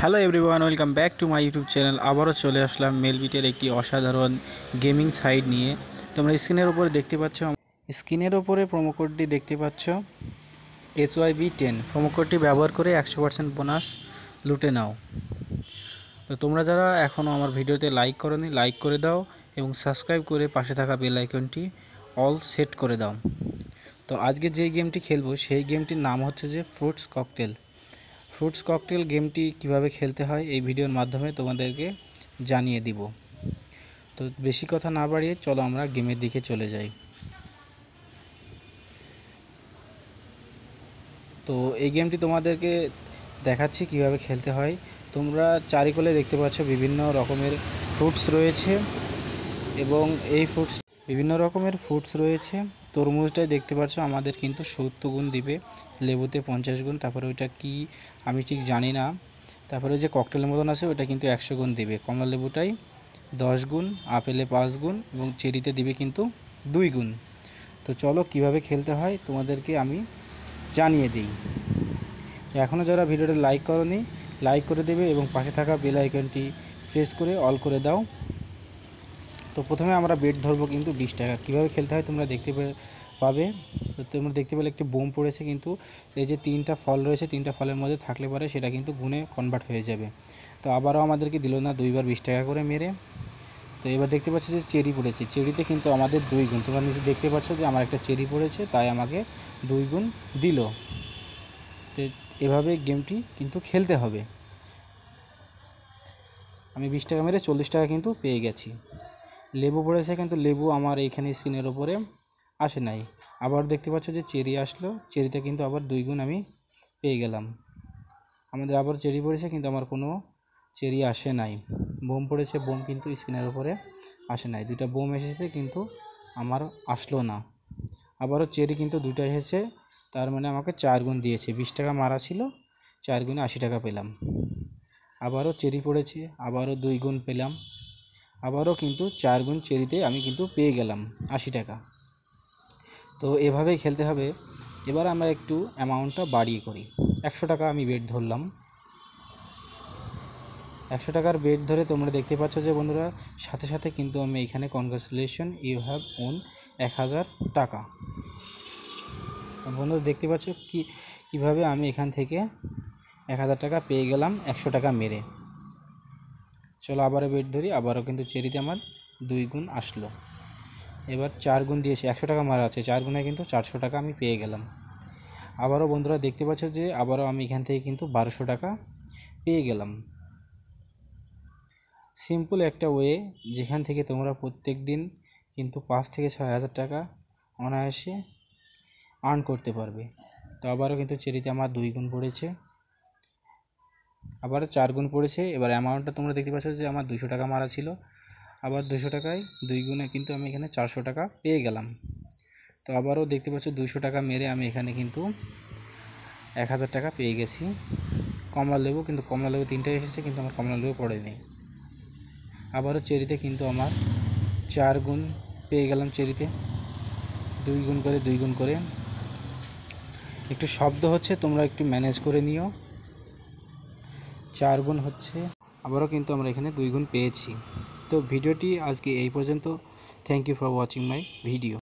Hello everyone, welcome back to my YouTube channel. আবারও চলে আসলাম মেলবিটের একটি অসাধারণ গেমিং সাইট নিয়ে। তোমরা স্ক্রিনের উপরে দেখতে পাচ্ছ, স্ক্রিনের উপরে প্রোমো কোডটি দেখতে পাচ্ছ HYB10। প্রোমো কোডটি ব্যবহার করে 100% বোনাস লুটে নাও। তো তোমরা যারা এখনও আমার ভিডিওতে লাইক করোনি, লাইক করে দাও এবং সাবস্ক্রাইব করে পাশে থাকা বেল আইকনটি অল সেট করে দাও। তো আজকে যে গেমটি খেলবো সেই গেমটির নাম হচ্ছে যে ফ্রুটস ককটেল। ফ্রুটস ককটেল গেমটি কিভাবে খেলতে হয় এই ভিডিওর মাধ্যমে তোমাদেরকে জানিয়ে দিব। তো বেশি কথা না বাড়িয়ে চলো আমরা গেমের দিকে চলে যাই। তো এই গেমটি তোমাদেরকে দেখাচ্ছি কিভাবে খেলতে হয়। তোমরা চারিকোলে দেখতে পাচ্ছ বিভিন্ন রকমের ফ্রুটস রয়েছে এবং এই বিভিন্ন রকমের ফ্রুটস রয়েছে। তরমুজটাই দেখতে পাচ্ছ আমাদের কিন্তু 70 গুণ দিবে, লেবুতে 50 গুণ, তারপরে ওইটা কি আমি ঠিক জানি না। তারপরে যে ককটেলের মতন আছে ওটা কিন্তু 100 গুণ দিবে। কমলা লেবুটাই 10 গুণ, আপেলে 5 গুণ এবং চেরিতে দিবে কিন্তু 2 গুণ। তো চলো কিভাবে খেলতে হয় তোমাদেরকে আমি জানিয়ে দিই। এখনও যারা ভিডিওটা লাইক করোনি লাইক করে দেবে এবং পাশে থাকা বেল আইকনটি প্রেস করে অল করে দাও। তো প্রথমে আমরা বেট ধরবো কিন্তু 20 টাকা। কীভাবে খেলতে হয় তোমরা দেখতে পাবে। তো তোমরা দেখতে পেলে একটি বোম পড়েছে, কিন্তু এই যে 3টা ফল রয়েছে 3টা ফলের মধ্যে থাকলে পরে সেটা কিন্তু গুণে কনভার্ট হয়ে যাবে। তো আবারও আমাদেরকে দিল না, 2বার 20 টাকা করে মেরে। তো এবার দেখতে পাচ্ছ যে চেরি পড়েছে, চেরিতে কিন্তু আমাদের 2 গুণ। তোমরা নিচে দেখতে পাচ্ছ যে আমার একটা চেরি পড়েছে, তাই আমাকে 2 গুণ দিল। তো এভাবে গেমটি কিন্তু খেলতে হবে। আমি 20 টাকা মেরে 40 টাকা কিন্তু পেয়ে গেছি। লেবু পড়েছে, কিন্তু লেবু আমার এইখানে স্ক্রিনের ওপরে আসে নাই। আবার দেখতে পাচ্ছ যে চেরি আসলো, চেরিতে কিন্তু আবার 2 গুণ আমি পেয়ে গেলাম। আমাদের আবার চেরি পড়েছে, কিন্তু আমার কোনো চেরি আসে নাই। বোম পড়েছে, বোম কিন্তু স্ক্রিনের ওপরে আসে নাই। 2টা বোম এসেছে কিন্তু আমার আসলো না। আবারও চেরি কিন্তু 2টা এসেছে, তার মানে আমাকে 4 গুণ দিয়েছে। 20 টাকা মারা ছিল, 4 গুণে 80 টাকা পেলাম। আবারও চেরি পড়েছে, আবারও 2 গুণ পেলাম। আবারও কিন্তু 4 গুণ চেরিতে আমি কিন্তু পেয়ে গেলাম 80 টাকা। তো এভাবেই খেলতে হবে। এবার আমরা একটু অ্যামাউন্টটা বাড়িয়ে করি। 100 টাকা আমি বেট ধরলাম। 100 টাকার বেট ধরে তোমরা দেখতে পাচ্ছ যে বন্ধুরা, সাথে সাথে কিন্তু আমি এখানে কনগ্রাচুলেশন, ইউ হ্যাভ ওন 1000 টাকা। তো বন্ধুরা দেখতে পাচ্ছ কীভাবে আমি এখান থেকে 1000 টাকা পেয়ে গেলাম 100 টাকা মেরে। চলো আবারও বেট ধরি, আবারও কিন্তু চেরিতে আমার 2 গুণ আসলো। এবার 4 গুণ দিয়েছে, 100 টাকা মারা আছে, 4 গুণে কিন্তু 400 টাকা আমি পেয়ে গেলাম। আবারও বন্ধুরা দেখতে পাচ্ছ যে আবারও আমি এখান থেকে কিন্তু 1200 টাকা পেয়ে গেলাম। সিম্পল একটা ওয়ে, যেখান থেকে তোমরা প্রত্যেক দিন কিন্তু 5 থেকে 6000 টাকা অনায়াসে আর্ন করতে পারবে। তো আবারও কিন্তু চেরিতে আমার 2 গুণ পড়েছে, আবারও 4 গুণ পড়েছে। এবার অ্যামাউন্টটা তোমরা দেখতে পাচ্ছ যে আমার 200 টাকা মারা ছিল, আবার 200 টাকায় 2 গুণে কিন্তু আমি এখানে 400 টাকা পেয়ে গেলাম। তো আবারও দেখতে পাচ্ছ 200 টাকা মেরে আমি এখানে কিন্তু 1000 টাকা পেয়ে গেছি। কমলা লেবু, কিন্তু কমলা লেবু 3টা এসেছে, কিন্তু আমার কমলা লেবু পড়েনি। আবারও চেরিতে কিন্তু আমার 4 গুণ পেয়ে গেলাম, চেরিতে 2 গুণ করে 2 গুণ করে। একটু শব্দ হচ্ছে, তোমরা একটু ম্যানেজ করে নিও। 4 গুণ হচ্ছে, আবারও কিন্তু আমরা এখানে 2 গুণ পেয়েছি। তো ভিডিওটি আজকে এই পর্যন্ত। Thank you for watching my video.